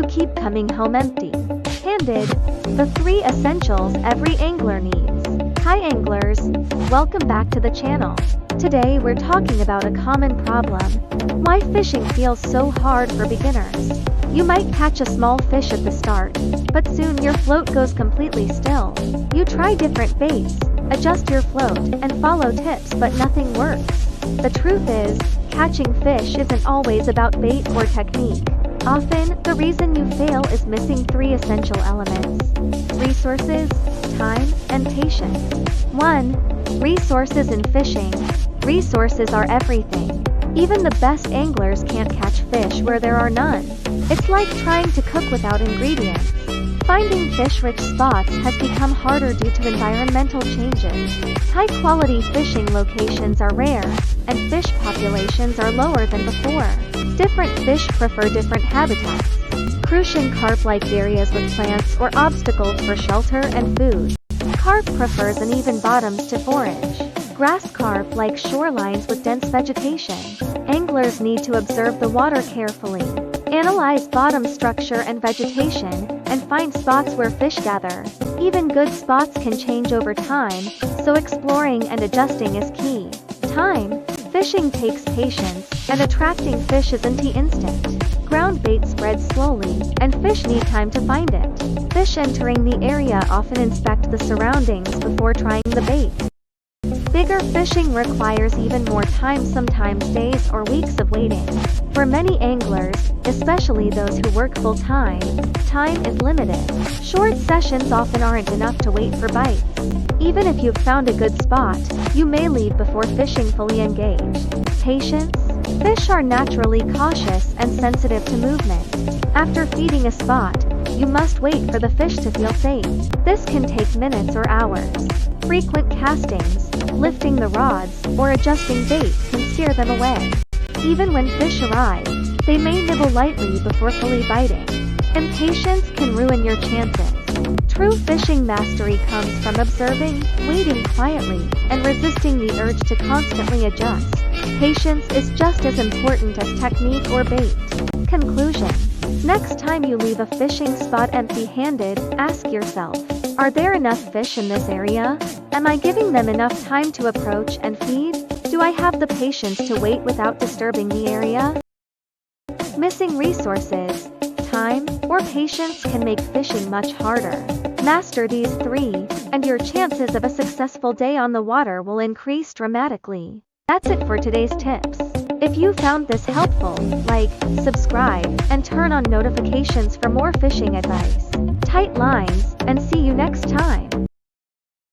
you keep coming home empty-handed? The 3 essentials every angler needs. Hi anglers, welcome back to the channel. Today we're talking about a common problem: why fishing feels so hard for beginners. You might catch a small fish at the start, but soon your float goes completely still. You try different baits, adjust your float, and follow tips, but nothing works. The truth is, catching fish isn't always about bait or technique. Often, the reason you fail is missing 3 essential elements: resources, time, and patience. 1. Resources in fishing. Resources are everything. Even the best anglers can't catch fish where there are none. It's like trying to cook without ingredients. Finding fish-rich spots has become harder due to environmental changes. High-quality fishing locations are rare, and fish populations are lower than before. Different fish prefer different habitats. Crucian carp like areas with plants or obstacles for shelter and food. Carp prefers uneven bottoms to forage. Grass carp like shorelines with dense vegetation. Anglers need to observe the water carefully, analyze bottom structure and vegetation, and find spots where fish gather. Even good spots can change over time, so exploring and adjusting is key. Time. Fishing takes patience, and attracting fish isn't instant. Ground bait spreads slowly, and fish need time to find it. Fish entering the area often inspect the surroundings before trying the bait. Bigger fishing requires even more time, sometimes days or weeks of waiting. For many anglers, especially those who work full-time, time is limited. Short sessions often aren't enough to wait for bites. Even if you've found a good spot, you may leave before fishing fully engaged. Patience. Fish are naturally cautious and sensitive to movement. After feeding a spot, you must wait for the fish to feel safe. This can take minutes or hours. Frequent castings, lifting the rods, or adjusting bait can steer them away. Even when fish arrive, they may nibble lightly before fully biting. Impatience can ruin your chances. True fishing mastery comes from observing, waiting quietly, and resisting the urge to constantly adjust. Patience is just as important as technique or bait. Conclusion. Next time you leave a fishing spot empty-handed, ask yourself, are there enough fish in this area? Am I giving them enough time to approach and feed? Do I have the patience to wait without disturbing the area? Missing resources, time, or patience can make fishing much harder. Master these 3, and your chances of a successful day on the water will increase dramatically. That's it for today's tips. If you found this helpful, like, subscribe, and turn on notifications for more fishing advice. Tight lines, and see you next time.